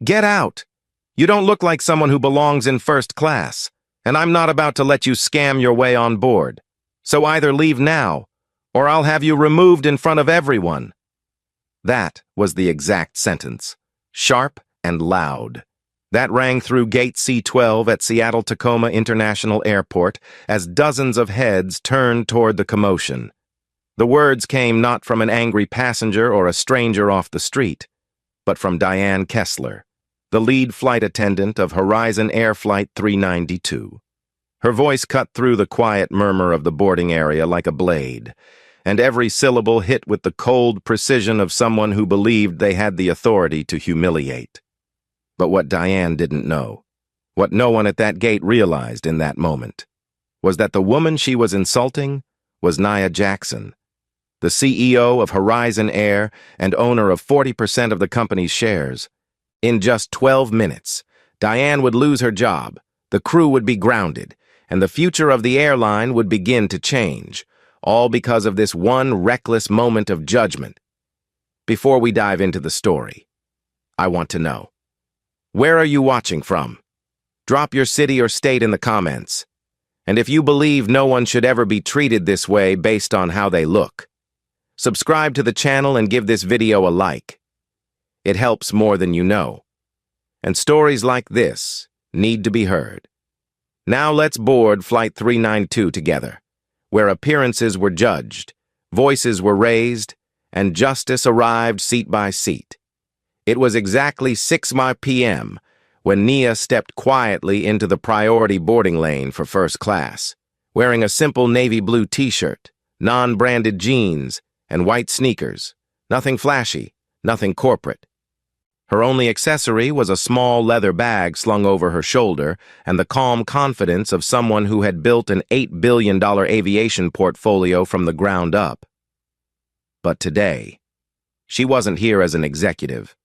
Get out! You don't look like someone who belongs in first class, and I'm not about to let you scam your way on board. So either leave now, or I'll have you removed in front of everyone." That was the exact sentence, sharp and loud. That rang through Gate C-12 at Seattle-Tacoma International Airport as dozens of heads turned toward the commotion. The words came not from an angry passenger or a stranger off the street, but from Diane Kessler, the lead flight attendant of Horizon Air Flight 392. Her voice cut through the quiet murmur of the boarding area like a blade, and every syllable hit with the cold precision of someone who believed they had the authority to humiliate. But what Diane didn't know, what no one at that gate realized in that moment, was that the woman she was insulting was Nia Jackson, the CEO of Horizon Air and owner of 40% of the company's shares. In just 12 minutes, Diane would lose her job, the crew would be grounded, and the future of the airline would begin to change, all because of this one reckless moment of judgment. Before we dive into the story, I want to know, where are you watching from? Drop your city or state in the comments. And if you believe no one should ever be treated this way based on how they look, subscribe to the channel and give this video a like. It helps more than you know. And stories like this need to be heard. Now let's board Flight 392 together, where appearances were judged, voices were raised, and justice arrived seat by seat. It was exactly 6 p.m. when Nia stepped quietly into the priority boarding lane for first class, wearing a simple navy blue t-shirt, non-branded jeans, and white sneakers. Nothing flashy, nothing corporate. Her only accessory was a small leather bag slung over her shoulder and the calm confidence of someone who had built an $8 billion aviation portfolio from the ground up. But today, she wasn't here as an executive.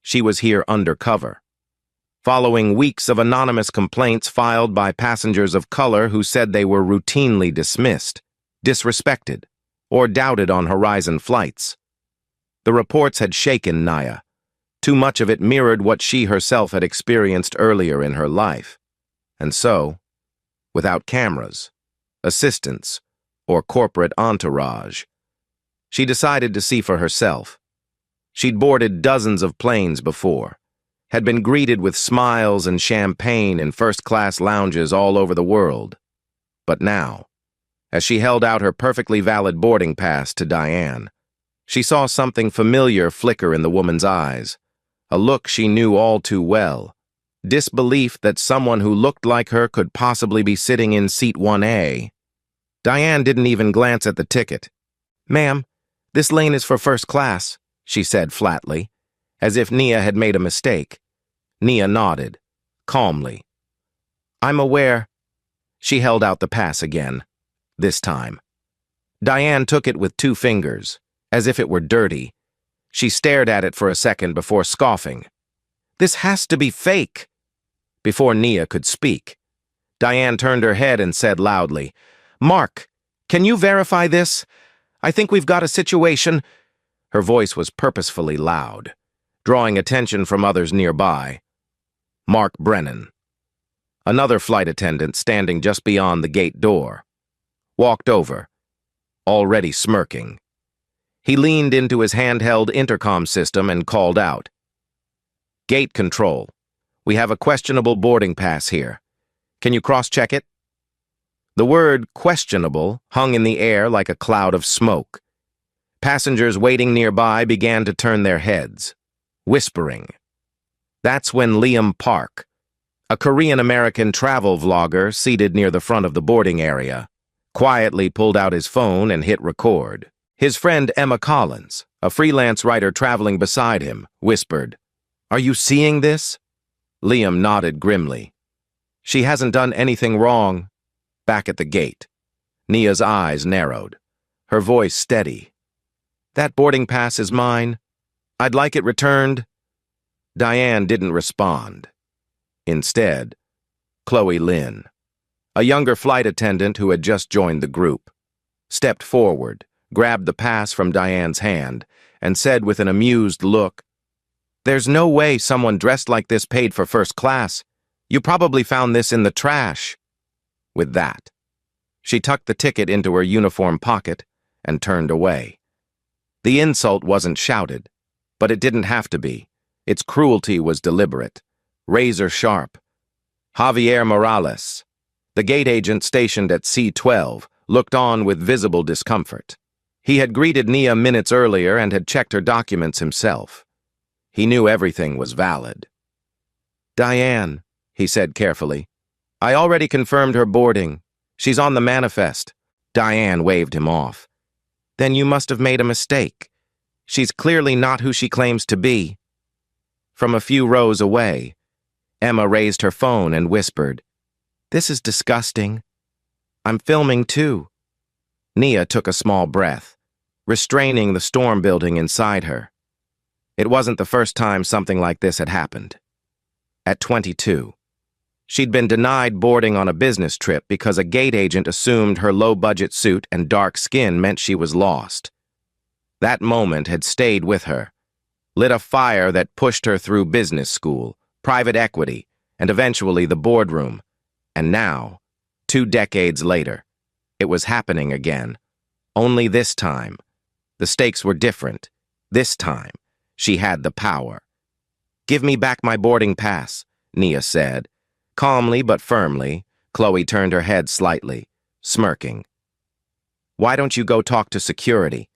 She was here undercover, following weeks of anonymous complaints filed by passengers of color who said they were routinely dismissed, disrespected, or doubted on Horizon flights. The reports had shaken Nia. Too much of it mirrored what she herself had experienced earlier in her life. And so, without cameras, assistants, or corporate entourage, she decided to see for herself. She'd boarded dozens of planes before, had been greeted with smiles and champagne in first-class lounges all over the world. But now, as she held out her perfectly valid boarding pass to Diane, she saw something familiar flicker in the woman's eyes, a look she knew all too well, disbelief that someone who looked like her could possibly be sitting in seat 1A. Diane didn't even glance at the ticket. "Ma'am, this lane is for first class," she said flatly, as if Nia had made a mistake. Nia nodded, calmly. "I'm aware." She held out the pass again, this time. Diane took it with 2 fingers, as if it were dirty. She stared at it for a second before scoffing. "This has to be fake." Before Nia could speak, Diane turned her head and said loudly, "Mark, can you verify this? I think we've got a situation." Her voice was purposefully loud, drawing attention from others nearby. Mark Brennan, another flight attendant standing just beyond the gate door, walked over, already smirking. He leaned into his handheld intercom system and called out, "Gate control. We have a questionable boarding pass here. Can you cross-check it?" The word questionable hung in the air like a cloud of smoke. Passengers waiting nearby began to turn their heads, whispering. That's when Liam Park, a Korean-American travel vlogger seated near the front of the boarding area, quietly pulled out his phone and hit record. His friend Emma Collins, a freelance writer traveling beside him, whispered, "Are you seeing this?" Liam nodded grimly. "She hasn't done anything wrong." Back at the gate, Nia's eyes narrowed, her voice steady. "That boarding pass is mine. I'd like it returned." Diane didn't respond. Instead, Chloe Lynn, a younger flight attendant who had just joined the group, stepped forward, grabbed the pass from Diane's hand, and said with an amused look, There's no way someone dressed like this paid for first class. You probably found this in the trash. With that, she tucked the ticket into her uniform pocket and turned away. The insult wasn't shouted, but it didn't have to be. Its cruelty was deliberate, razor sharp. Javier Morales, the gate agent stationed at C-12, looked on with visible discomfort. He had greeted Nia minutes earlier and had checked her documents himself. He knew everything was valid. "Diane," he said carefully, "I already confirmed her boarding. She's on the manifest." Diane waved him off. "Then you must have made a mistake. She's clearly not who she claims to be." From a few rows away, Emma raised her phone and whispered, "This is disgusting. I'm filming too." Nia took a small breath, restraining the storm building inside her. It wasn't the first time something like this had happened. At 22, she'd been denied boarding on a business trip because a gate agent assumed her low-budget suit and dark skin meant she was lost. That moment had stayed with her, lit a fire that pushed her through business school, private equity, and eventually the boardroom. And now, 2 decades later, it was happening again. Only this time, the stakes were different. This time, she had the power. "Give me back my boarding pass," Nia said. Calmly but firmly, Chloe turned her head slightly, smirking. "Why don't you go talk to security?"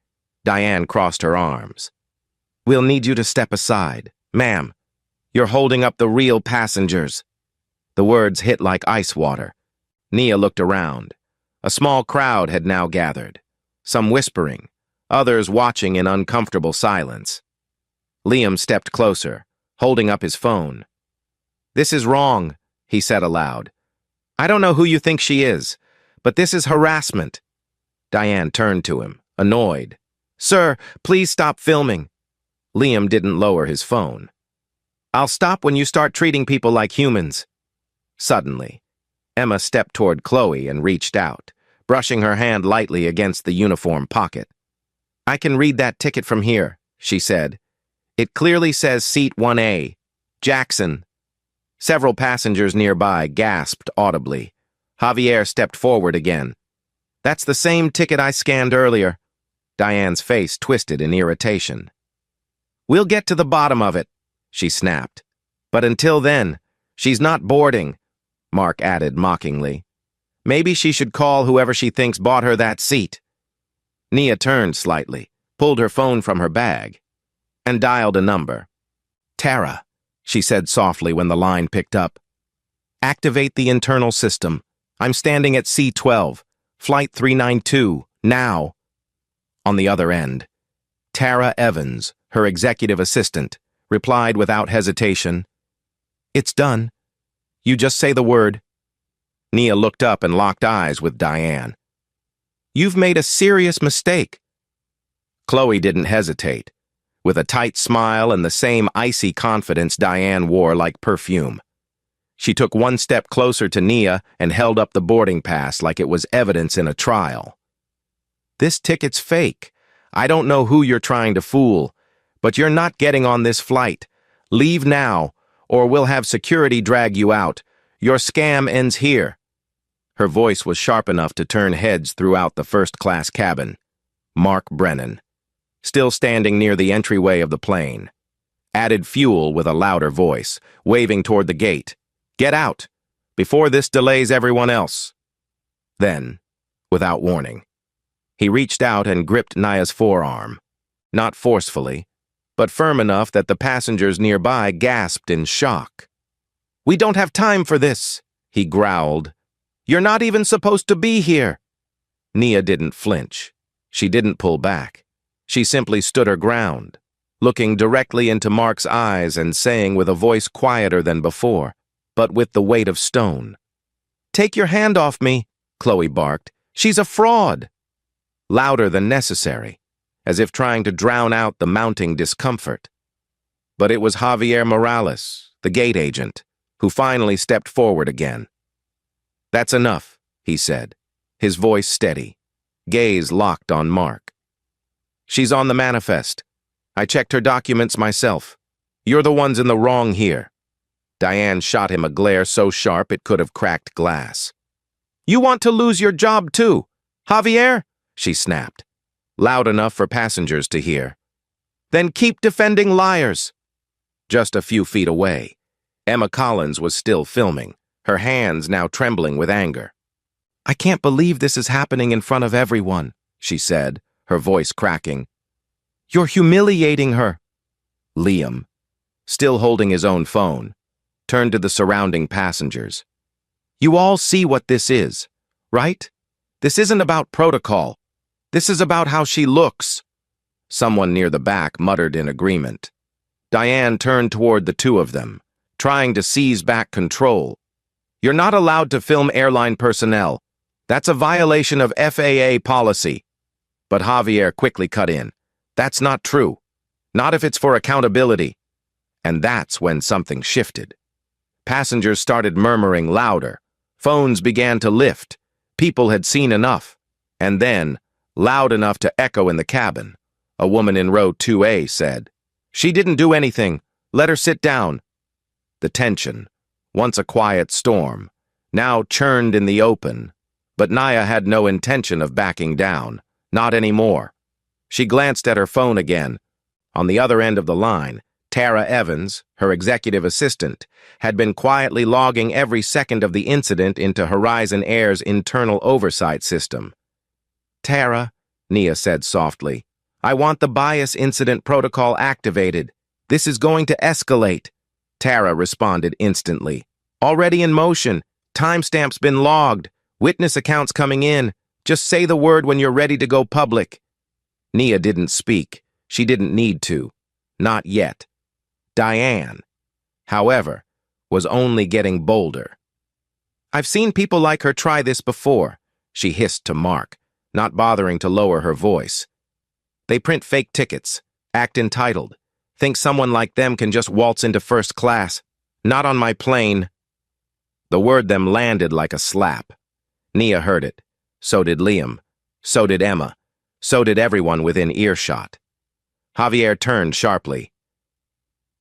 Diane crossed her arms. "We'll need you to step aside. Ma'am, you're holding up the real passengers." The words hit like ice water. Nia looked around. A small crowd had now gathered, some whispering, others watching in uncomfortable silence. Liam stepped closer, holding up his phone. "This is wrong," he said aloud. "I don't know who you think she is, but this is harassment." Diane turned to him, annoyed. "Sir, please stop filming." Liam didn't lower his phone. "I'll stop when you start treating people like humans." Suddenly, Emma stepped toward Chloe and reached out, brushing her hand lightly against the uniform pocket. "I can read that ticket from here," she said. "It clearly says Seat 1A, Jackson." Several passengers nearby gasped audibly. Javier stepped forward again. "That's the same ticket I scanned earlier." Diane's face twisted in irritation. "We'll get to the bottom of it," she snapped. "But until then, she's not boarding," Mark added mockingly. "Maybe she should call whoever she thinks bought her that seat." Nia turned slightly, pulled her phone from her bag, and dialed a number. "Tara," she said softly when the line picked up. "Activate the internal system. I'm standing at C-12, Flight 392, now." On the other end, Tara Evans, her executive assistant, replied without hesitation, "It's done. You just say the word." Nia looked up and locked eyes with Diane. "You've made a serious mistake." Chloe didn't hesitate, with a tight smile and the same icy confidence Diane wore like perfume. She took one step closer to Nia and held up the boarding pass like it was evidence in a trial. "This ticket's fake. I don't know who you're trying to fool, but you're not getting on this flight. Leave now, or we'll have security drag you out. Your scam ends here." Her voice was sharp enough to turn heads throughout the first-class cabin. Mark Brennan, still standing near the entryway of the plane, added fuel with a louder voice, waving toward the gate. "Get out, before this delays everyone else." Then, without warning, he reached out and gripped Nia's forearm, not forcefully, but firm enough that the passengers nearby gasped in shock. "We don't have time for this," he growled. "You're not even supposed to be here." Nia didn't flinch. She didn't pull back. She simply stood her ground, looking directly into Mark's eyes and saying with a voice quieter than before, but with the weight of stone, "Take your hand off me," Chloe barked. "She's a fraud." Louder than necessary, as if trying to drown out the mounting discomfort. But it was Javier Morales, the gate agent, who finally stepped forward again. "That's enough," he said, his voice steady, gaze locked on Mark. "She's on the manifest. I checked her documents myself. You're the ones in the wrong here. Diane shot him a glare so sharp it could have cracked glass. You want to lose your job too, Javier? She snapped, loud enough for passengers to hear. Then keep defending liars. Just a few feet away, Emma Collins was still filming, her hands now trembling with anger. I can't believe this is happening in front of everyone, she said, her voice cracking. You're humiliating her. Liam, still holding his own phone, turned to the surrounding passengers. You all see what this is, right? This isn't about protocol. This is about how she looks. Someone near the back muttered in agreement. Diane turned toward the two of them, trying to seize back control. You're not allowed to film airline personnel. That's a violation of FAA policy. But Javier quickly cut in. That's not true. Not if it's for accountability. And that's when something shifted. Passengers started murmuring louder. Phones began to lift. People had seen enough. And then, loud enough to echo in the cabin, a woman in row 2A said, She didn't do anything. Let her sit down. The tension, once a quiet storm, now churned in the open. But Naya had no intention of backing down, not anymore. She glanced at her phone again. On the other end of the line, Tara Evans, her executive assistant, had been quietly logging every second of the incident into Horizon Air's internal oversight system. Tara, Nia said softly, I want the bias incident protocol activated. This is going to escalate. Tara responded instantly. Already in motion. Timestamp's been logged. Witness accounts coming in. Just say the word when you're ready to go public. Nia didn't speak. She didn't need to. Not yet. Diane, however, was only getting bolder. I've seen people like her try this before, she hissed to Mark, not bothering to lower her voice. They print fake tickets, act entitled, think someone like them can just waltz into first class. Not on my plane. The word them landed like a slap. Nia heard it. So did Liam. So did Emma. So did everyone within earshot. Javier turned sharply.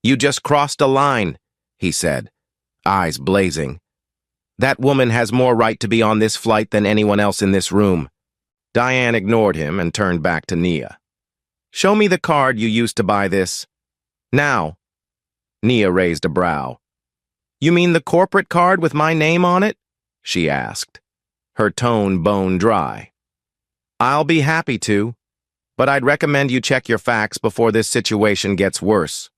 You just crossed a line, he said, eyes blazing. That woman has more right to be on this flight than anyone else in this room. Diane ignored him and turned back to Nia. Show me the card you used to buy this. Now. Nia raised a brow. You mean the corporate card with my name on it? She asked, her tone bone dry. I'll be happy to, but I'd recommend you check your facts before this situation gets worse.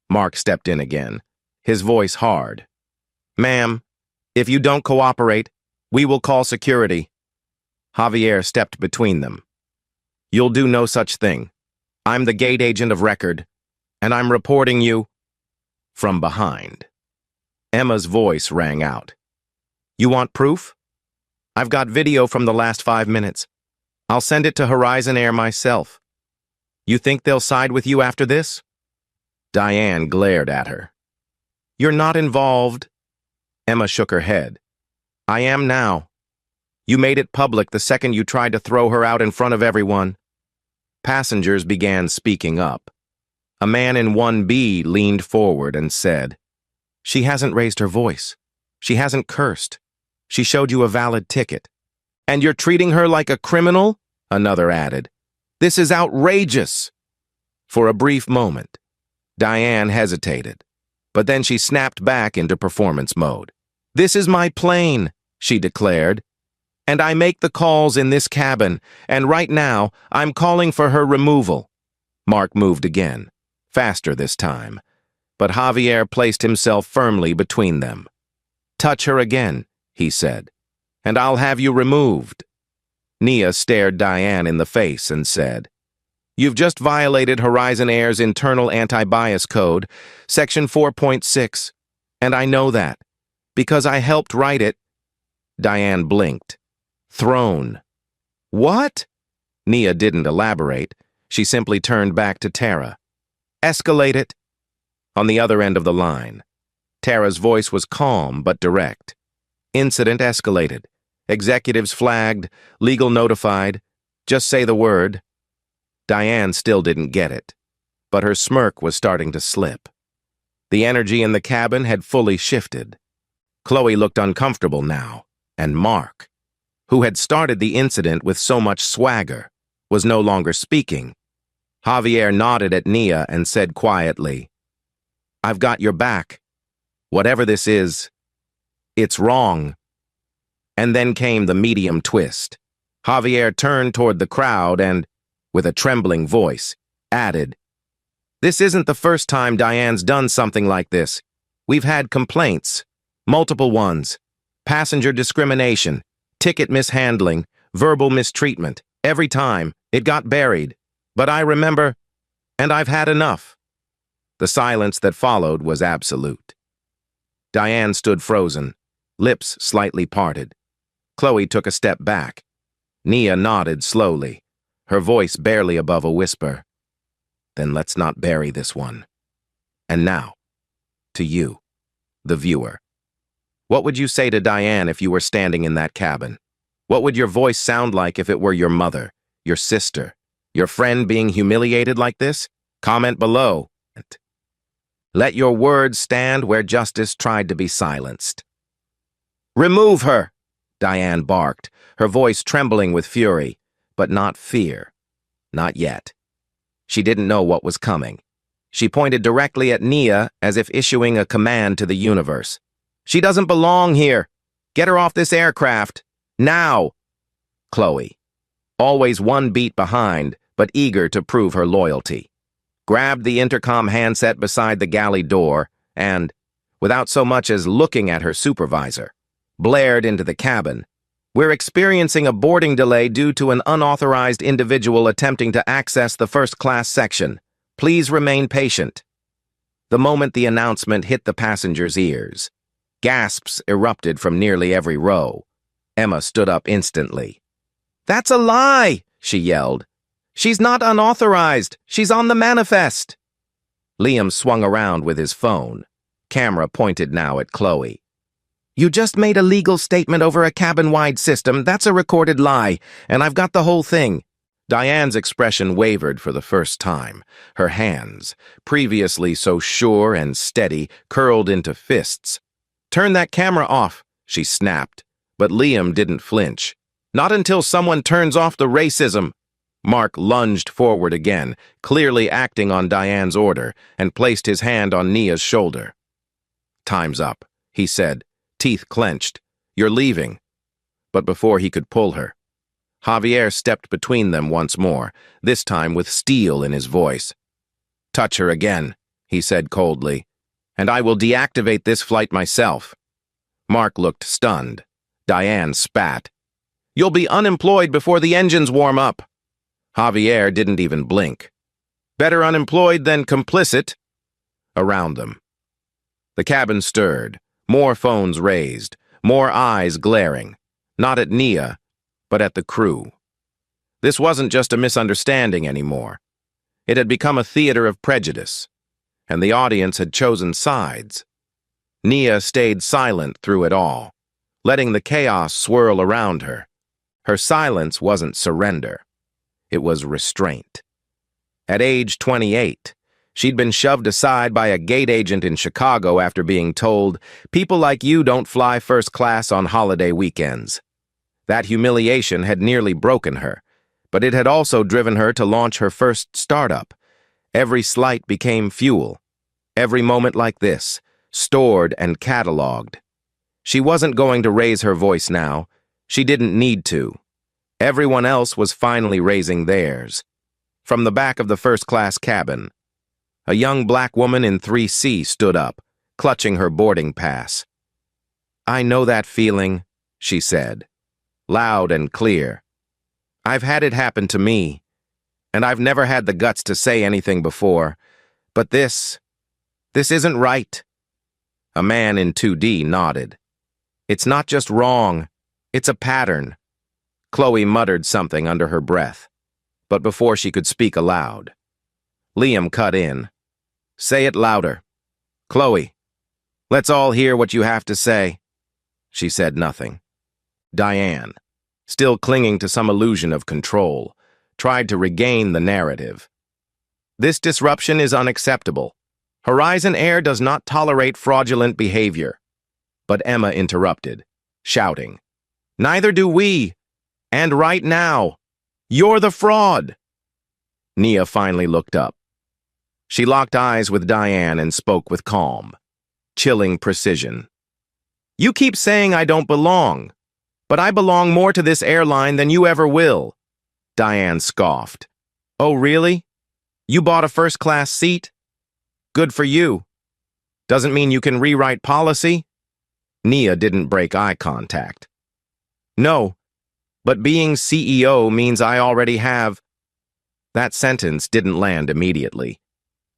Mark stepped in again, his voice hard. Ma'am, if you don't cooperate, we will call security. Javier stepped between them. You'll do no such thing. I'm the gate agent of record, and I'm reporting you from behind. Emma's voice rang out. You want proof? I've got video from the last 5 minutes. I'll send it to Horizon Air myself. You think they'll side with you after this? Diane glared at her. You're not involved. Emma shook her head. I am now. You made it public the second you tried to throw her out in front of everyone. Passengers began speaking up. A man in 1B leaned forward and said, She hasn't raised her voice. She hasn't cursed. She showed you a valid ticket. And you're treating her like a criminal? Another added. This is outrageous. For a brief moment, Diane hesitated, but then she snapped back into performance mode. This is my plane, she declared, and I make the calls in this cabin, and right now I'm calling for her removal. Mark moved again, faster this time, but Javier placed himself firmly between them. Touch her again, he said, and I'll have you removed. Nia stared Diane in the face and said, You've just violated Horizon Air's internal anti-bias code, Section 4.6, and I know that, because I helped write it. Diane blinked. Thrown. What? Nia didn't elaborate. She simply turned back to Tara. Escalate it. On the other end of the line, Tara's voice was calm but direct. Incident escalated. Executives flagged, legal notified. Just say the word. Diane still didn't get it, but her smirk was starting to slip. The energy in the cabin had fully shifted. Chloe looked uncomfortable now, and Mark, who had started the incident with so much swagger, was no longer speaking. Javier nodded at Nia and said quietly, "I've got your back. Whatever this is, it's wrong." And then came the medium twist. Javier turned toward the crowd and, with a trembling voice, added, "This isn't the first time Diane's done something like this. We've had complaints, multiple ones, passenger discrimination, ticket mishandling, verbal mistreatment. Every time, it got buried. But I remember, and I've had enough." The silence that followed was absolute. Diane stood frozen, lips slightly parted. Chloe took a step back. Nia nodded slowly, her voice barely above a whisper. "Then let's not bury this one. And now, to you, the viewer. What would you say to Diane if you were standing in that cabin? What would your voice sound like if it were your mother, your sister, your friend being humiliated like this? Comment below. Let your words stand where justice tried to be silenced." "Remove her!" Diane barked, her voice trembling with fury, but not fear. Not yet. She didn't know what was coming. She pointed directly at Nia as if issuing a command to the universe. "She doesn't belong here. Get her off this aircraft. Now!" Chloe, always one beat behind, but eager to prove her loyalty, grabbed the intercom handset beside the galley door and, without so much as looking at her supervisor, blared into the cabin. "We're experiencing a boarding delay due to an unauthorized individual attempting to access the first-class section. Please remain patient." The moment the announcement hit the passengers' ears, gasps erupted from nearly every row. Emma stood up instantly. "That's a lie!" she yelled. "She's not unauthorized. She's on the manifest." Liam swung around with his phone, camera pointed now at Chloe. "You just made a legal statement over a cabin-wide system. That's a recorded lie, and I've got the whole thing." Diane's expression wavered for the first time. Her hands, previously so sure and steady, curled into fists. "Turn that camera off," she snapped, but Liam didn't flinch. "Not until someone turns off the racism." Mark lunged forward again, clearly acting on Diane's order, and placed his hand on Nia's shoulder. "Time's up," he said, teeth clenched. "You're leaving." But before he could pull her, Javier stepped between them once more, this time with steel in his voice. "Touch her again," he said coldly, "and I will deactivate this flight myself." Mark looked stunned. Diane spat. "You'll be unemployed before the engines warm up." Javier didn't even blink. "Better unemployed than complicit." Around them, the cabin stirred, more phones raised, more eyes glaring, not at Nia, but at the crew. This wasn't just a misunderstanding anymore. It had become a theater of prejudice, and the audience had chosen sides. Nia stayed silent through it all, letting the chaos swirl around her. Her silence wasn't surrender. It was restraint. At age 28, she'd been shoved aside by a gate agent in Chicago after being told, "People like you don't fly first class on holiday weekends." That humiliation had nearly broken her, but it had also driven her to launch her first startup. Every slight became fuel. Every moment like this, stored and cataloged. She wasn't going to raise her voice now. She didn't need to. Everyone else was finally raising theirs. From the back of the first-class cabin, a young black woman in 3C stood up, clutching her boarding pass. "I know that feeling," she said, loud and clear. "I've had it happen to me, and I've never had the guts to say anything before. But this isn't right." A man in 2D nodded. "It's not just wrong, it's a pattern." Chloe muttered something under her breath, but before she could speak aloud, Liam cut in. "Say it louder. Chloe, let's all hear what you have to say." She said nothing. Diane, still clinging to some illusion of control, tried to regain the narrative. "This disruption is unacceptable. Horizon Air does not tolerate fraudulent behavior. But Emma interrupted, shouting, "Neither do we! And right now! You're the fraud!" Nia finally looked up. She locked eyes with Diane and spoke with calm, chilling precision. "You keep saying I don't belong, but I belong more to this airline than you ever will." Diane scoffed. "Oh, really? You bought a first-class seat? Good for you. Doesn't mean you can rewrite policy?" Nia didn't break eye contact. "No, but being CEO means I already have—" That sentence didn't land immediately.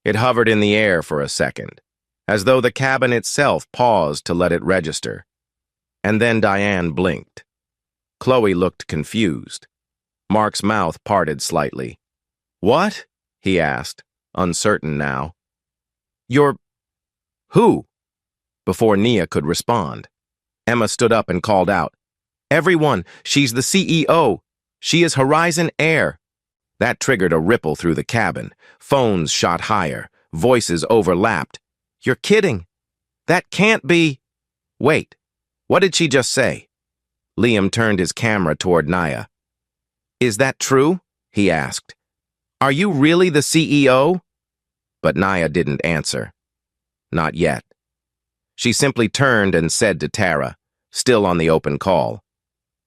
It hovered in the air for a second, as though the cabin itself paused to let it register. And then Diane blinked. Chloe looked confused. Mark's mouth parted slightly. "What?" he asked, uncertain now. "You're... who?" Before Nia could respond, Emma stood up and called out, "Everyone, she's the CEO. She is Horizon Air." That triggered a ripple through the cabin. Phones shot higher. Voices overlapped. "You're kidding. That can't be—" "Wait, what did she just say?" Liam turned his camera toward Nia. "Is that true?" he asked. "Are you really the CEO?" But Nia didn't answer. Not yet. She simply turned and said to Tara, still on the open call,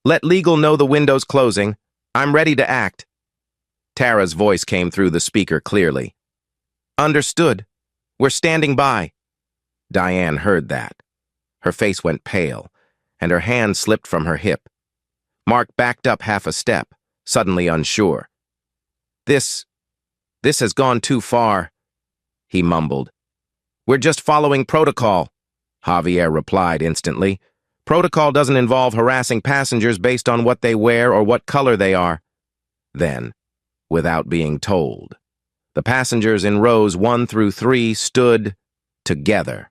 "Let legal know the window's closing. I'm ready to act." Tara's voice came through the speaker clearly. "Understood. We're standing by." Diane heard that. Her face went pale, and her hand slipped from her hip. Mark backed up half a step, suddenly unsure. This has gone too far," he mumbled. "We're just following protocol," Javier replied instantly. "Protocol doesn't involve harassing passengers based on what they wear or what color they are." Then, without being told, the passengers in rows 1 through 3 stood together.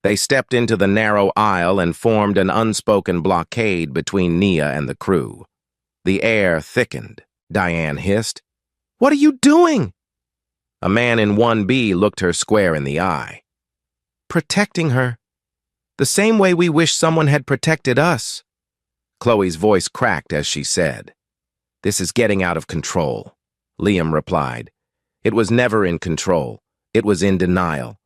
They stepped into the narrow aisle and formed an unspoken blockade between Nia and the crew. The air thickened. Diane hissed, "What are you doing?" A man in 1B looked her square in the eye. "Protecting her. The same way we wish someone had protected us." Chloe's voice cracked as she said, "This is getting out of control." Liam replied, "It was never in control. It was in denial."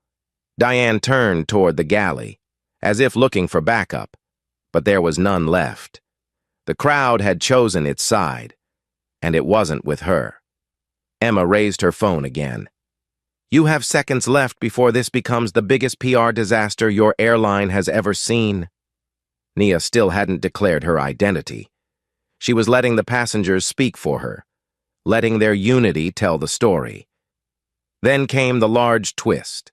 Diane turned toward the galley, as if looking for backup, but there was none left. The crowd had chosen its side, and it wasn't with her. Emma raised her phone again. "You have seconds left before this becomes the biggest PR disaster your airline has ever seen." Nia still hadn't declared her identity. She was letting the passengers speak for her, letting their unity tell the story. Then came the large twist.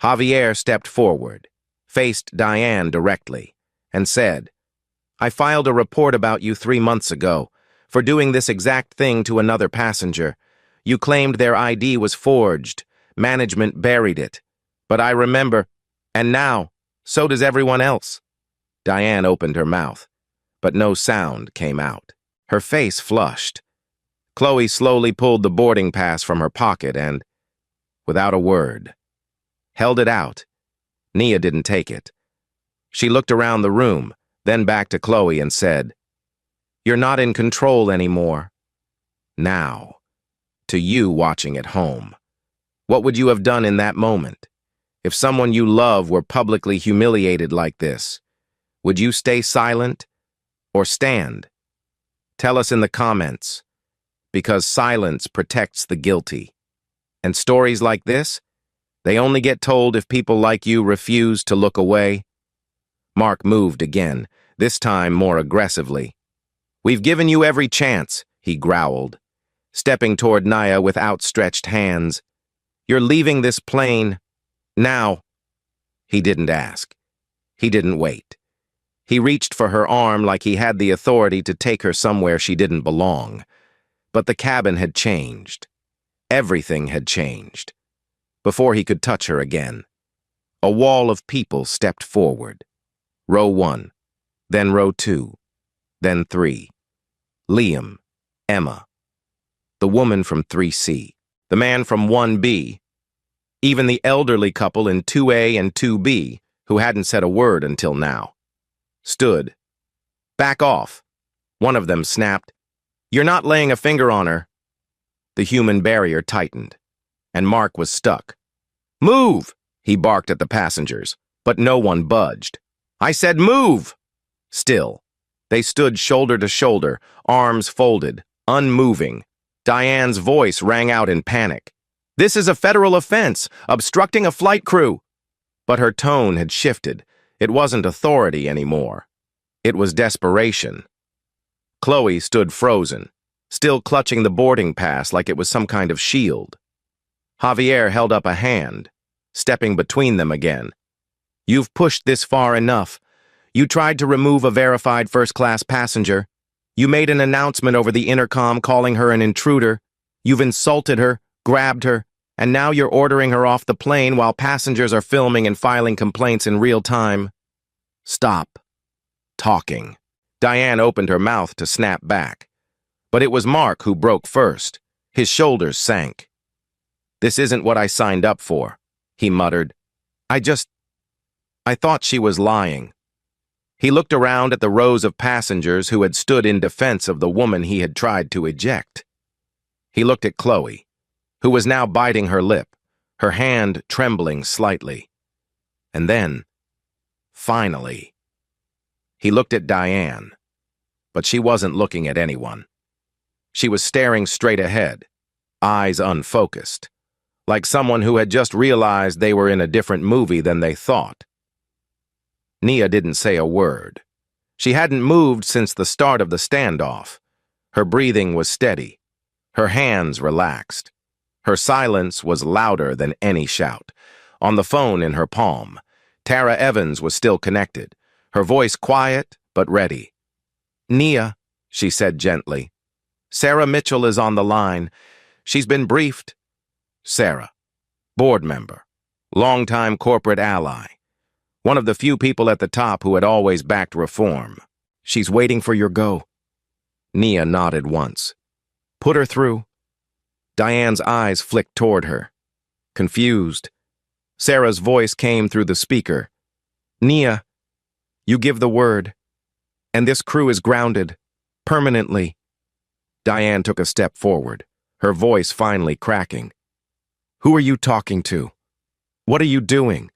Javier stepped forward, faced Diane directly, and said, "I filed a report about you 3 months ago for doing this exact thing to another passenger. You claimed their ID was forged. Management buried it. But I remember, and now, so does everyone else." Diane opened her mouth, but no sound came out. Her face flushed. Chloe slowly pulled the boarding pass from her pocket and, without a word, held it out. Nia didn't take it. She looked around the room, then back to Chloe and said, "You're not in control anymore." Now, to you watching at home, what would you have done in that moment? If someone you love were publicly humiliated like this, would you stay silent or stand? Tell us in the comments, because silence protects the guilty. And stories like this, they only get told if people like you refuse to look away. Mark moved again, this time more aggressively. "We've given you every chance," he growled, stepping toward Nia with outstretched hands. "You're leaving this plane now." He didn't ask. He didn't wait. He reached for her arm like he had the authority to take her somewhere she didn't belong. But the cabin had changed. Everything had changed. Before he could touch her again, a wall of people stepped forward. Row 1, then row 2, then 3. Liam, Emma, the woman from 3C, the man from 1B, Even the elderly couple in 2A and 2B, who hadn't said a word until now, stood. Back off. One of them snapped. You're not laying a finger on her. The human barrier tightened, and Mark was stuck. Move! He barked at the passengers, but no one budged. I said move! Still, they stood shoulder to shoulder, arms folded, unmoving. Diane's voice rang out in panic. This is a federal offense, obstructing a flight crew. But her tone had shifted. It wasn't authority anymore. It was desperation. Chloe stood frozen, still clutching the boarding pass like it was some kind of shield. Javier held up a hand, stepping between them again. You've pushed this far enough. You tried to remove a verified first-class passenger. You made an announcement over the intercom calling her an intruder. You've insulted her, grabbed her, and now you're ordering her off the plane while passengers are filming and filing complaints in real time. Stop talking. Diane opened her mouth to snap back. But it was Mark who broke first. His shoulders sank. This isn't what I signed up for, he muttered. I thought she was lying. He looked around at the rows of passengers who had stood in defense of the woman he had tried to eject. He looked at Chloe, who was now biting her lip, her hand trembling slightly. And then, finally, he looked at Diane, but she wasn't looking at anyone. She was staring straight ahead, eyes unfocused, like someone who had just realized they were in a different movie than they thought. Nia didn't say a word. She hadn't moved since the start of the standoff. Her breathing was steady. Her hands relaxed. Her silence was louder than any shout. On the phone in her palm, Tara Evans was still connected, her voice quiet but ready. Nia, she said gently. Sarah Mitchell is on the line. She's been briefed. Sarah, board member, longtime corporate ally. One of the few people at the top who had always backed reform. She's waiting for your go. Nia nodded once. Put her through. Diane's eyes flicked toward her. Confused. Sarah's voice came through the speaker. Nia, you give the word. And this crew is grounded. Permanently. Diane took a step forward, her voice finally cracking. Who are you talking to? What are you doing?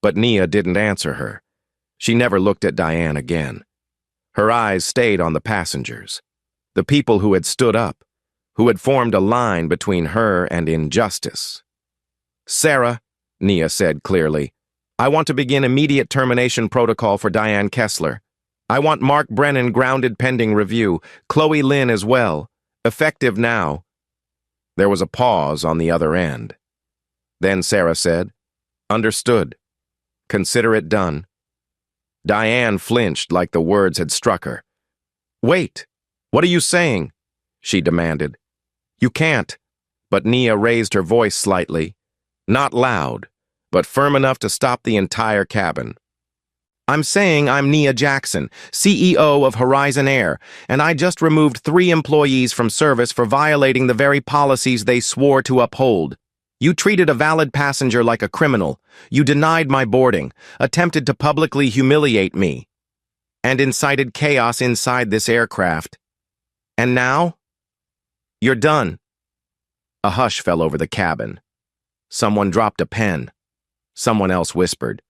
But Nia didn't answer her. She never looked at Diane again. Her eyes stayed on the passengers, the people who had stood up, who had formed a line between her and injustice. Sarah, Nia said clearly, I want to begin immediate termination protocol for Diane Kessler. I want Mark Brennan grounded pending review, Chloe Lynn as well, effective now. There was a pause on the other end. Then Sarah said, Understood. Consider it done. Diane flinched like the words had struck her. Wait, what are you saying? She demanded. You can't. But Nia raised her voice slightly, not loud, but firm enough to stop the entire cabin. I'm saying I'm Nia Jackson, CEO of Horizon Air, and I just removed 3 employees from service for violating the very policies they swore to uphold. You treated a valid passenger like a criminal. You denied my boarding, attempted to publicly humiliate me, and incited chaos inside this aircraft. And now? You're done. A hush fell over the cabin. Someone dropped a pen. Someone else whispered,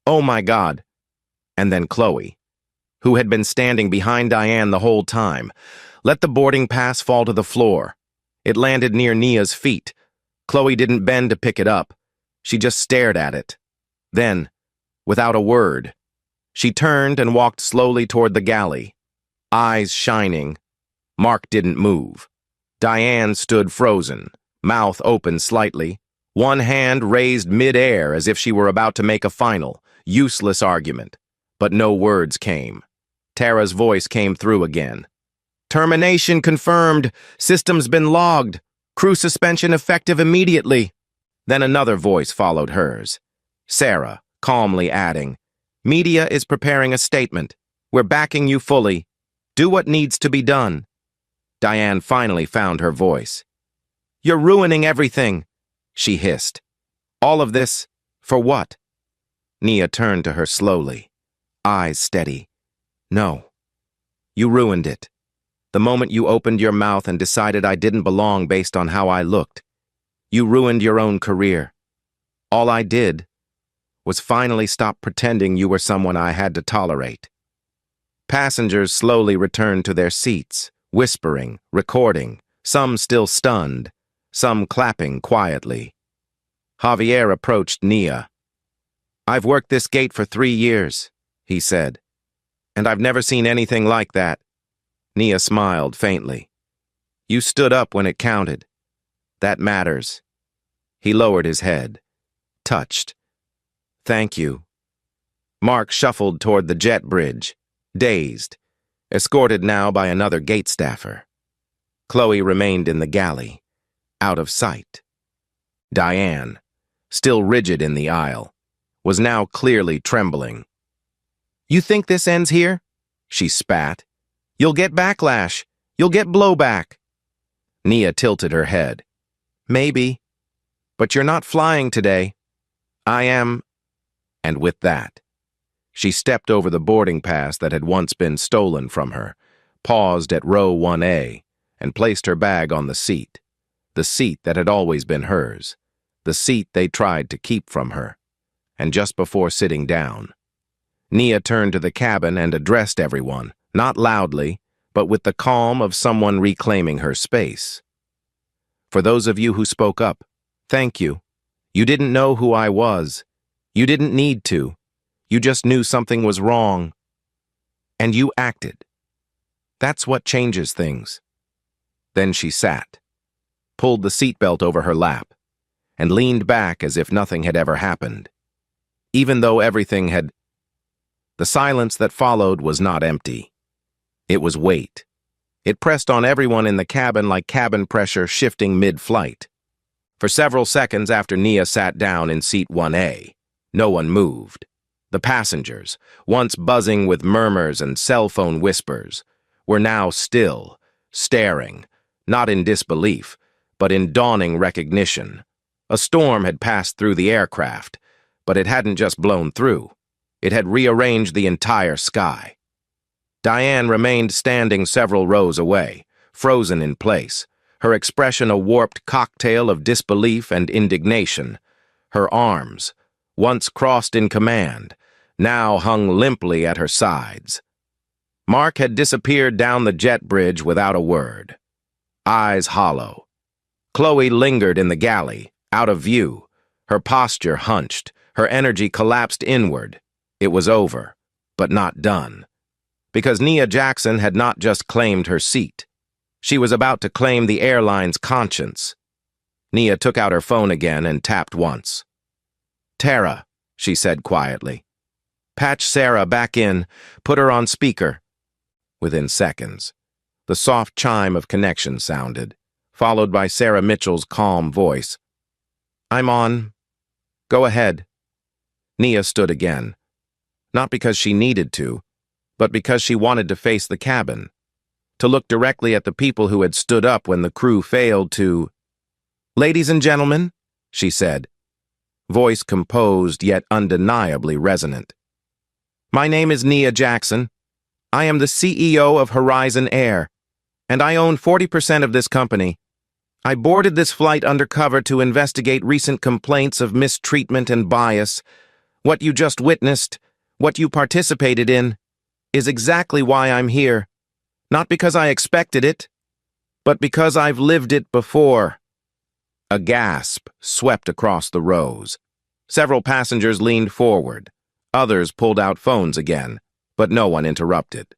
Oh my God. And then Chloe, who had been standing behind Diane the whole time, let the boarding pass fall to the floor. It landed near Nia's feet. Chloe didn't bend to pick it up. She just stared at it. Then, without a word, she turned and walked slowly toward the galley, eyes shining. Mark didn't move. Diane stood frozen, mouth open slightly, one hand raised mid-air as if she were about to make a final, useless argument. But no words came. Tara's voice came through again. Termination confirmed. System's been logged. Crew suspension effective immediately. Then another voice followed hers. Sarah, calmly adding, Media is preparing a statement. We're backing you fully. Do what needs to be done. Diane finally found her voice. You're ruining everything, she hissed. All of this, for what? Nia turned to her slowly, eyes steady. No. You ruined it. The moment you opened your mouth and decided I didn't belong based on how I looked, you ruined your own career. All I did was finally stop pretending you were someone I had to tolerate. Passengers slowly returned to their seats, whispering, recording, some still stunned, some clapping quietly. Javier approached Nia. "I've worked this gate for 3 years," he said, "and I've never seen anything like that." Nia smiled faintly. "You stood up when it counted. That matters." He lowered his head, touched. "Thank you." Mark shuffled toward the jet bridge, dazed, escorted now by another gate staffer. Chloe remained in the galley, out of sight. Diane, still rigid in the aisle, was now clearly trembling. "You think this ends here?" she spat. "You'll get backlash. You'll get blowback." Nia tilted her head. "Maybe. But you're not flying today. I am." And with that, she stepped over the boarding pass that had once been stolen from her, paused at row 1A, and placed her bag on the seat that had always been hers, the seat they tried to keep from her. And just before sitting down, Nia turned to the cabin and addressed everyone, not loudly, but with the calm of someone reclaiming her space. "For those of you who spoke up, thank you. You didn't know who I was. You didn't need to. You just knew something was wrong. And you acted. That's what changes things." Then she sat, pulled the seatbelt over her lap, and leaned back as if nothing had ever happened. Even though everything had... The silence that followed was not empty. It was weight. It pressed on everyone in the cabin like cabin pressure shifting mid-flight. For several seconds after Nia sat down in seat 1A, no one moved. The passengers, once buzzing with murmurs and cell phone whispers, were now still, staring, not in disbelief, but in dawning recognition. A storm had passed through the aircraft, but it hadn't just blown through. It had rearranged the entire sky. Diane remained standing several rows away, frozen in place, her expression a warped cocktail of disbelief and indignation. Her arms, once crossed in command, now hung limply at her sides. Mark had disappeared down the jet bridge without a word, eyes hollow. Chloe lingered in the galley, out of view, her posture hunched, her energy collapsed inward. It was over, but not done. Because Nia Jackson had not just claimed her seat. She was about to claim the airline's conscience. Nia took out her phone again and tapped once. "Tara," she said quietly. "Patch Sarah back in. Put her on speaker." Within seconds, the soft chime of connection sounded, followed by Sarah Mitchell's calm voice. "I'm on. Go ahead." Nia stood again. Not because she needed to, but because she wanted to face the cabin, to look directly at the people who had stood up when the crew failed to... "Ladies and gentlemen," she said, voice composed yet undeniably resonant. "My name is Nia Jackson. I am the CEO of Horizon Air, and I own 40% of this company. I boarded this flight undercover to investigate recent complaints of mistreatment and bias. What you just witnessed, what you participated in, is exactly why I'm here. Not because I expected it, but because I've lived it before." A gasp swept across the rows. Several passengers leaned forward. Others pulled out phones again, but no one interrupted.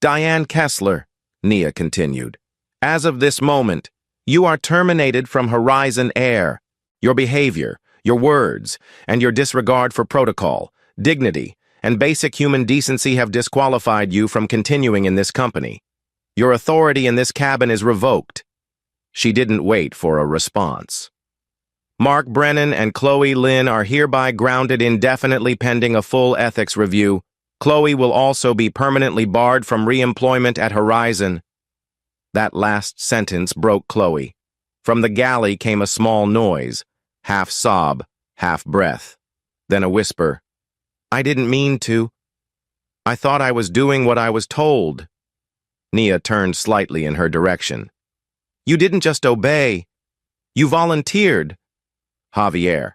"Diane Kessler," Nia continued, "as of this moment, you are terminated from Horizon Air. Your behavior, your words, and your disregard for protocol, dignity, and basic human decency have disqualified you from continuing in this company. Your authority in this cabin is revoked." She didn't wait for a response. "Mark Brennan and Chloe Lynn are hereby grounded indefinitely pending a full ethics review. Chloe will also be permanently barred from re-employment at Horizon." That last sentence broke Chloe. From the galley came a small noise, half sob, half breath. Then a whisper, "I didn't mean to. I thought I was doing what I was told." Nia turned slightly in her direction. "You didn't just obey. You volunteered." Javier,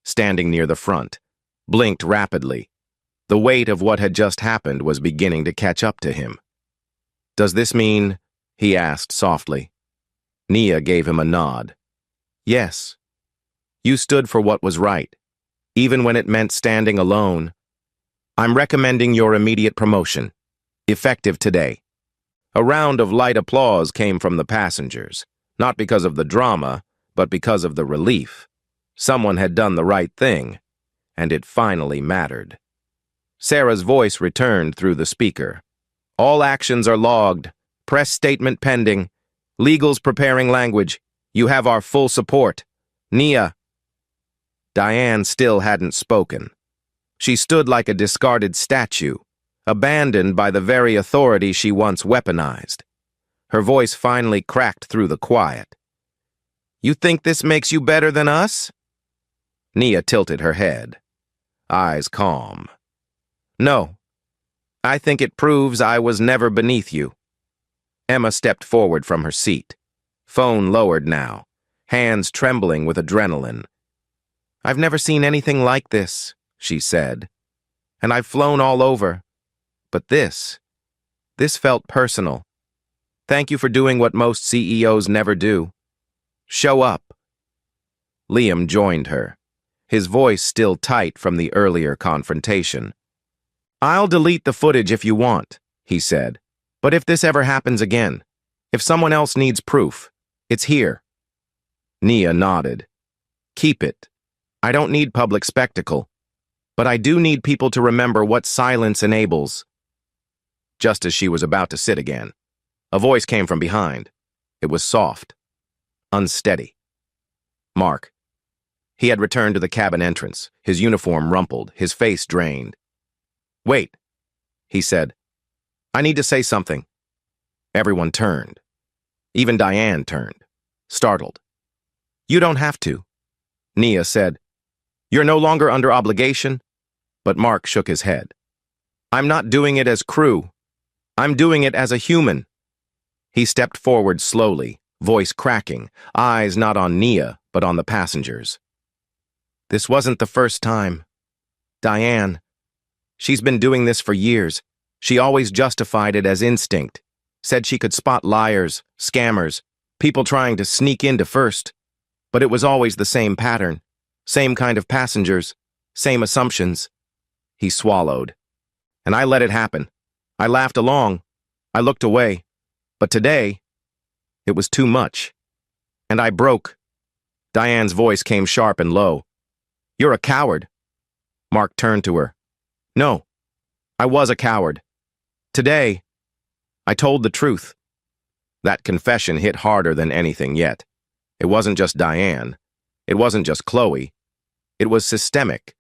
standing near the front, blinked rapidly. The weight of what had just happened was beginning to catch up to him. "Does this mean?" he asked softly. Nia gave him a nod. "Yes. You stood for what was right, even when it meant standing alone. I'm recommending your immediate promotion, effective today." A round of light applause came from the passengers, not because of the drama, but because of the relief. Someone had done the right thing, and it finally mattered. Sarah's voice returned through the speaker. "All actions are logged. Press statement pending. Legals preparing language. You have our full support. Nia." Diane still hadn't spoken. She stood like a discarded statue, abandoned by the very authority she once weaponized. Her voice finally cracked through the quiet. "You think this makes you better than us?" Nia tilted her head, eyes calm. "No. I think it proves I was never beneath you." Emma stepped forward from her seat, phone lowered now, hands trembling with adrenaline. "I've never seen anything like this," she said. "And I've flown all over. But this felt personal. Thank you for doing what most CEOs never do. Show up." Liam joined her, his voice still tight from the earlier confrontation. "I'll delete the footage if you want," he said. "But if this ever happens again, if someone else needs proof, it's here." Nia nodded. "Keep it. I don't need public spectacle, but I do need people to remember what silence enables." Just as she was about to sit again, a voice came from behind. It was soft, unsteady. Mark. He had returned to the cabin entrance, his uniform rumpled, his face drained. "Wait," he said. "I need to say something." Everyone turned. Even Diane turned, startled. "You don't have to," Nia said. "You're no longer under obligation." But Mark shook his head. "I'm not doing it as crew. I'm doing it as a human." He stepped forward slowly, voice cracking, eyes not on Nia, but on the passengers. "This wasn't the first time. Diane, she's been doing this for years. She always justified it as instinct, said she could spot liars, scammers, people trying to sneak into first. But it was always the same pattern, same kind of passengers, same assumptions." He swallowed. "And I let it happen. I laughed along. I looked away. But today, it was too much. And I broke." Diane's voice came sharp and low. "You're a coward." Mark turned to her. "No, I was a coward. Today, I told the truth." That confession hit harder than anything yet. It wasn't just Diane. It wasn't just Chloe. It was systemic,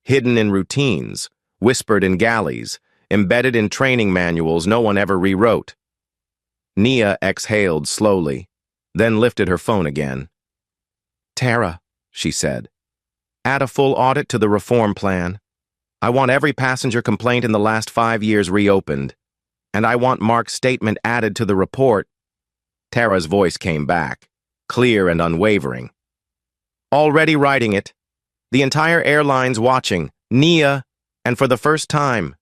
hidden in routines, whispered in galleys, embedded in training manuals no one ever rewrote. Nia exhaled slowly, then lifted her phone again. "Tara," she said, "add a full audit to the reform plan. I want every passenger complaint in the last 5 years reopened, and I want Mark's statement added to the report." Tara's voice came back, clear and unwavering. "Already writing it. The entire airline's watching, Nia, and for the first time.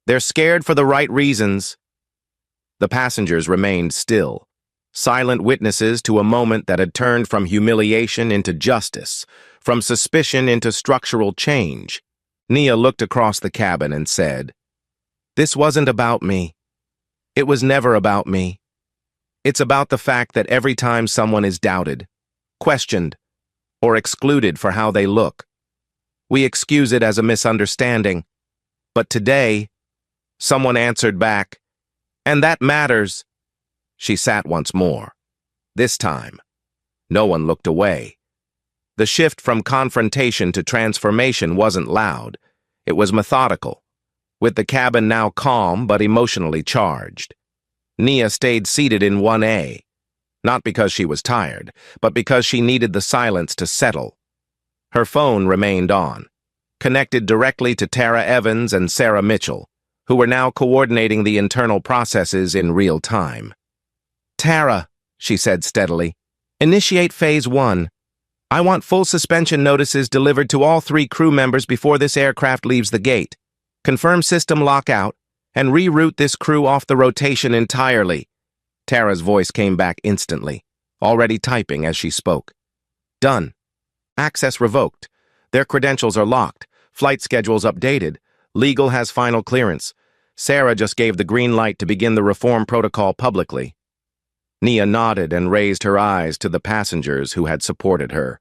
They're scared for the right reasons." The passengers remained still, silent witnesses to a moment that had turned from humiliation into justice, from suspicion into structural change. Nia looked across the cabin and said, "This wasn't about me. It was never about me. It's about the fact that every time someone is doubted, questioned, or excluded for how they look, we excuse it as a misunderstanding. But today, someone answered back, and that matters." She sat once more. This time, no one looked away. The shift from confrontation to transformation wasn't loud. It was methodical, with the cabin now calm but emotionally charged. Nia stayed seated in 1A, not because she was tired, but because she needed the silence to settle. Her phone remained on, connected directly to Tara Evans and Sarah Mitchell, who were now coordinating the internal processes in real time. "Tara," she said steadily, "initiate Phase 1. I want full suspension notices delivered to all 3 crew members before this aircraft leaves the gate. Confirm system lockout, and reroute this crew off the rotation entirely." Tara's voice came back instantly, already typing as she spoke. "Done. Access revoked. Their credentials are locked. Flight schedules updated. Legal has final clearance. Sarah just gave the green light to begin the reform protocol publicly." Nia nodded and raised her eyes to the passengers who had supported her,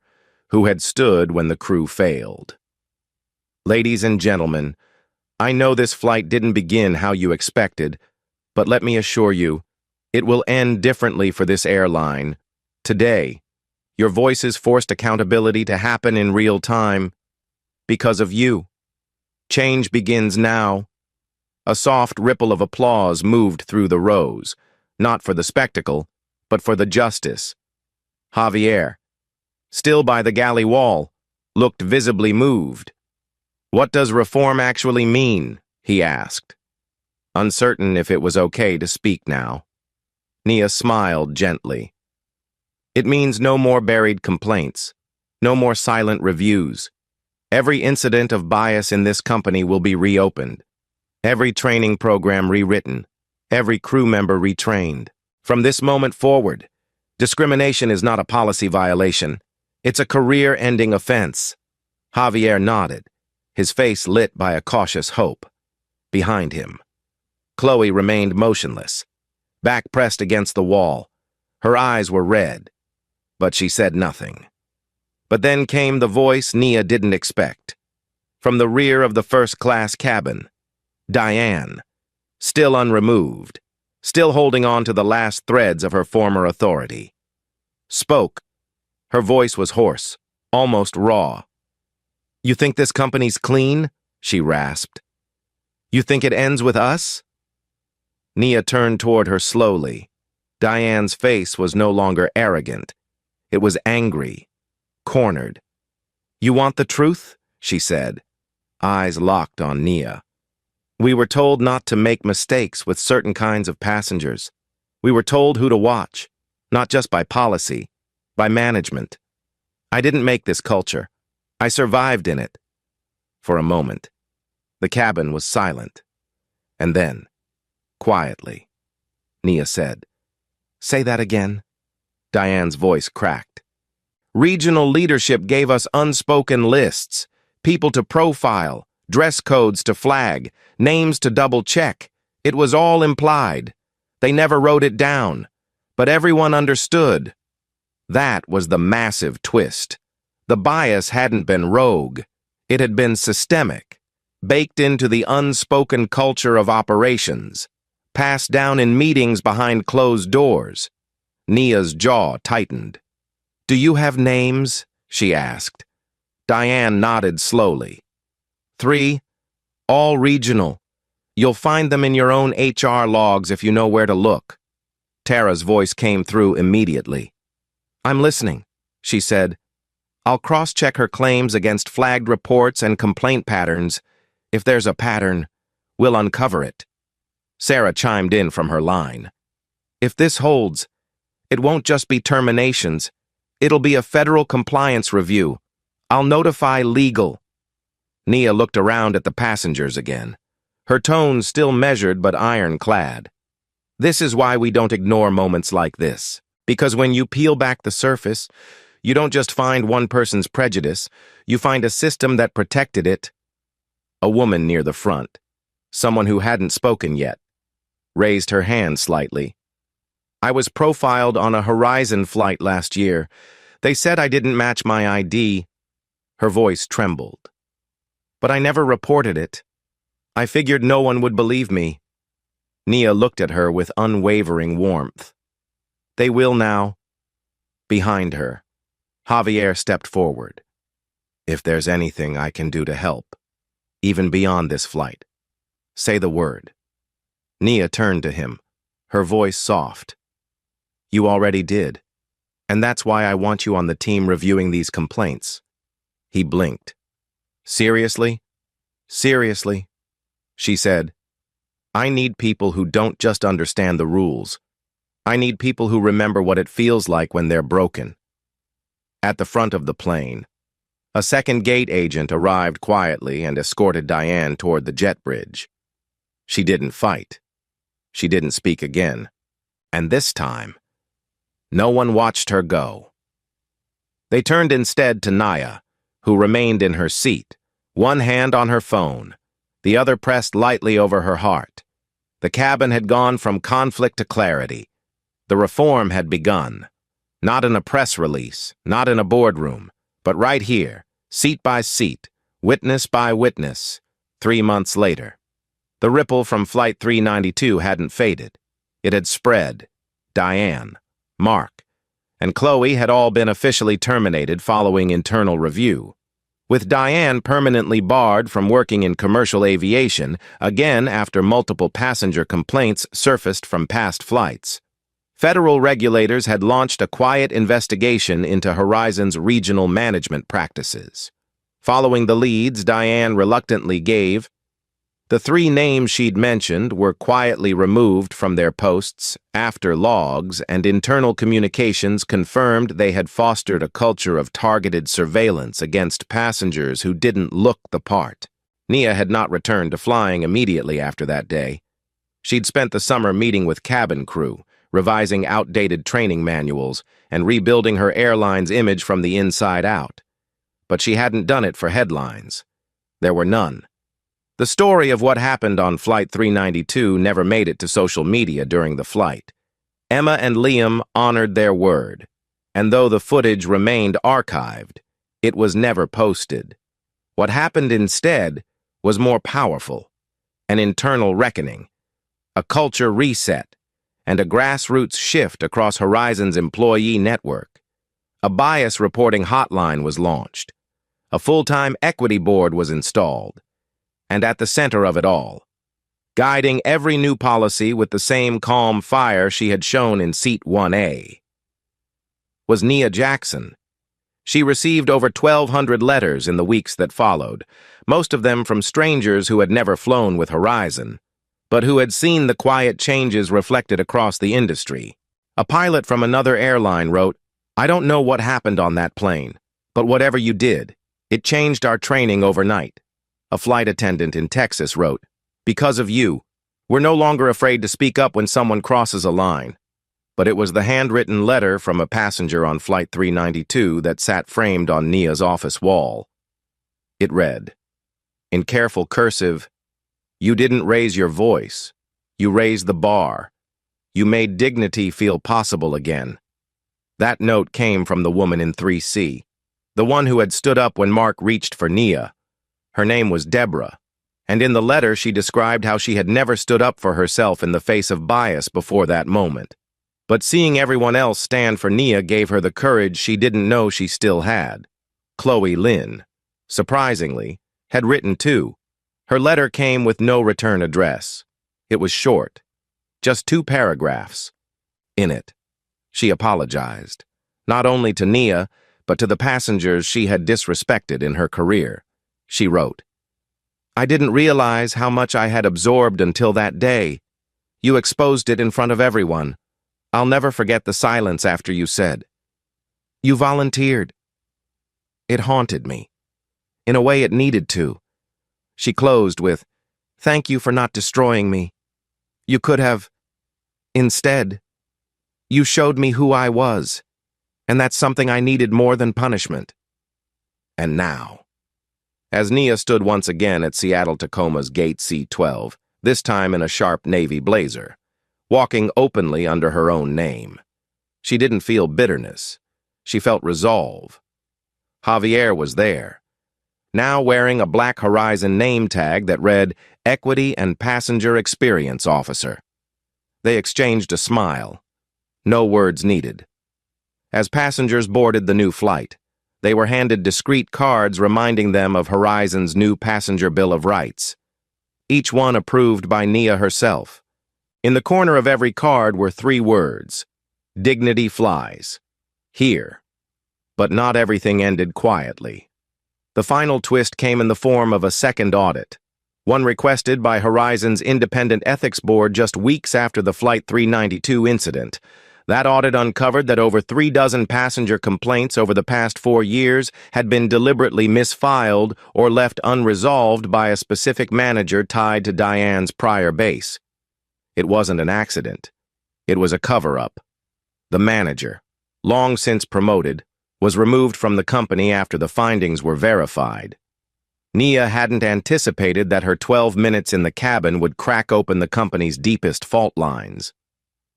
who had stood when the crew failed. "Ladies and gentlemen, I know this flight didn't begin how you expected, but let me assure you, it will end differently for this airline. Today, your voices forced accountability to happen in real time because of you. Change begins now." A soft ripple of applause moved through the rows, not for the spectacle, but for the justice. Javier, still by the galley wall, looked visibly moved. "What does reform actually mean?" he asked, uncertain if it was okay to speak now. Nia smiled gently. "It means no more buried complaints, no more silent reviews. Every incident of bias in this company will be reopened. Every training program rewritten, every crew member retrained. From this moment forward, discrimination is not a policy violation. It's a career-ending offense." Javier nodded, his face lit by a cautious hope. Behind him, Chloe remained motionless, back pressed against the wall. Her eyes were red, but she said nothing. But then came the voice Nia didn't expect. From the rear of the first-class cabin, Diane, still unremoved, still holding on to the last threads of her former authority, spoke. Her voice was hoarse, almost raw. "You think this company's clean?" she rasped. "You think it ends with us?" Nia turned toward her slowly. Diane's face was no longer arrogant. It was angry, cornered. "You want the truth?" she said, eyes locked on Nia. "We were told not to make mistakes with certain kinds of passengers. We were told who to watch, not just by policy, by management. I didn't make this culture. I survived in it." For a moment, the cabin was silent. And then, quietly, Nia said, "Say that again." Diane's voice cracked. "Regional leadership gave us unspoken lists, people to profile, dress codes to flag, names to double-check. It was all implied. They never wrote it down, but everyone understood. That was the massive twist. The bias hadn't been rogue. It had been systemic, baked into the unspoken culture of operations, passed down in meetings behind closed doors." Nia's jaw tightened. "Do you have names?" she asked. Diane nodded slowly. 3, all regional. You'll find them in your own HR logs if you know where to look." Tara's voice came through immediately. "I'm listening," she said. "I'll cross-check her claims against flagged reports and complaint patterns. If there's a pattern, we'll uncover it." Sarah chimed in from her line. "If this holds, it won't just be terminations. It'll be a federal compliance review. I'll notify legal." Nia looked around at the passengers again, her tone still measured but ironclad. "This is why we don't ignore moments like this. Because when you peel back the surface, you don't just find one person's prejudice, you find a system that protected it." A woman near the front, someone who hadn't spoken yet, raised her hand slightly. "I was profiled on a Horizon flight last year. They said I didn't match my ID." Her voice trembled. "But I never reported it. I figured no one would believe me." Nia looked at her with unwavering warmth. "They will now." Behind her, Javier stepped forward. "If there's anything I can do to help, even beyond this flight, say the word." Nia turned to him, her voice soft. "You already did, and that's why I want you on the team reviewing these complaints." He blinked. Seriously? Seriously? She said, I need people who don't just understand the rules. I need people who remember what it feels like when they're broken. At the front of the plane, a second gate agent arrived quietly and escorted Diane toward the jet bridge. She didn't fight. She didn't speak again. And this time, no one watched her go. They turned instead to Naya, who remained in her seat, one hand on her phone, the other pressed lightly over her heart. The cabin had gone from conflict to clarity. The reform had begun. Not in a press release, not in a boardroom, but right here, seat by seat, witness by witness, 3 months later. The ripple from Flight 392 hadn't faded. It had spread. Diane, Mark, and Chloe had all been officially terminated following internal review, with Diane permanently barred from working in commercial aviation, again after multiple passenger complaints surfaced from past flights. Federal regulators had launched a quiet investigation into Horizon's regional management practices. Following the leads Diane reluctantly gave, the 3 names she'd mentioned were quietly removed from their posts after logs and internal communications confirmed they had fostered a culture of targeted surveillance against passengers who didn't look the part. Nia had not returned to flying immediately after that day. She'd spent the summer meeting with cabin crew, revising outdated training manuals, and rebuilding her airline's image from the inside out. But she hadn't done it for headlines. There were none. The story of what happened on Flight 392 never made it to social media during the flight. Emma and Liam honored their word, and though the footage remained archived, it was never posted. What happened instead was more powerful: an internal reckoning, a culture reset, and a grassroots shift across Horizon's employee network. A bias reporting hotline was launched. A full-time equity board was installed. And at the center of it all, guiding every new policy with the same calm fire she had shown in Seat 1A, was Nia Jackson. She received over 1,200 letters in the weeks that followed, most of them from strangers who had never flown with Horizon, but who had seen the quiet changes reflected across the industry. A pilot from another airline wrote, I don't know what happened on that plane, but whatever you did, it changed our training overnight. A flight attendant in Texas wrote, because of you, we're no longer afraid to speak up when someone crosses a line. But it was the handwritten letter from a passenger on Flight 392 that sat framed on Nia's office wall. It read, in careful cursive, you didn't raise your voice. You raised the bar. You made dignity feel possible again. That note came from the woman in 3C, the one who had stood up when Mark reached for Nia. Her name was Deborah, and in the letter she described how she had never stood up for herself in the face of bias before that moment. But seeing everyone else stand for Nia gave her the courage she didn't know she still had. Chloe Lynn, surprisingly, had written too. Her letter came with no return address. It was short, just 2 paragraphs. In it, she apologized, not only to Nia, but to the passengers she had disrespected in her career. She wrote, I didn't realize how much I had absorbed until that day. You exposed it in front of everyone. I'll never forget the silence after you said, you volunteered. It haunted me. In a way it needed to. She closed with, thank you for not destroying me. You could have. Instead, you showed me who I was, and that's something I needed more than punishment. And now, as Nia stood once again at Seattle-Tacoma's Gate C-12, this time in a sharp navy blazer, walking openly under her own name, she didn't feel bitterness. She felt resolve. Javier was there, now wearing a Black Horizon name tag that read Equity and Passenger Experience Officer. They exchanged a smile. No words needed. As passengers boarded the new flight, they were handed discreet cards reminding them of Horizon's new Passenger Bill of Rights, each one approved by Nia herself. In the corner of every card were 3 words, Dignity flies. Here. But not everything ended quietly. The final twist came in the form of a second audit, one requested by Horizon's Independent Ethics Board just weeks after the Flight 392 incident. That audit uncovered that over 36 passenger complaints over the past 4 years had been deliberately misfiled or left unresolved by a specific manager tied to Diane's prior base. It wasn't an accident. It was a cover-up. The manager, long since promoted, was removed from the company after the findings were verified. Nia hadn't anticipated that her 12 minutes in the cabin would crack open the company's deepest fault lines.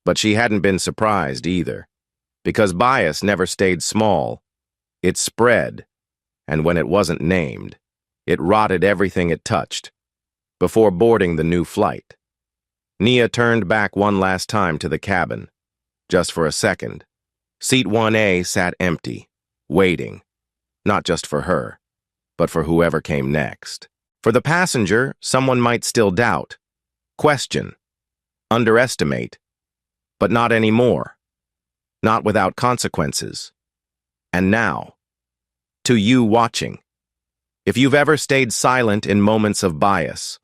But she hadn't been surprised either, because bias never stayed small. It spread, and when it wasn't named, it rotted everything it touched. Before boarding the new flight, Nia turned back one last time to the cabin, just for a second. Seat 1A sat empty, waiting, not just for her, but for whoever came next. For the passenger, someone might still doubt, question, underestimate, but not anymore. Not without consequences. And now, to you watching, if you've ever stayed silent in moments of bias,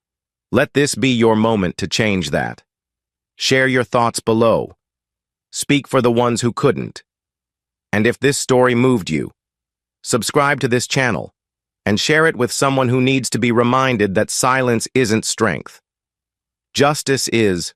let this be your moment to change that. Share your thoughts below. Speak for the ones who couldn't. And if this story moved you, subscribe to this channel and share it with someone who needs to be reminded that silence isn't strength. Justice is.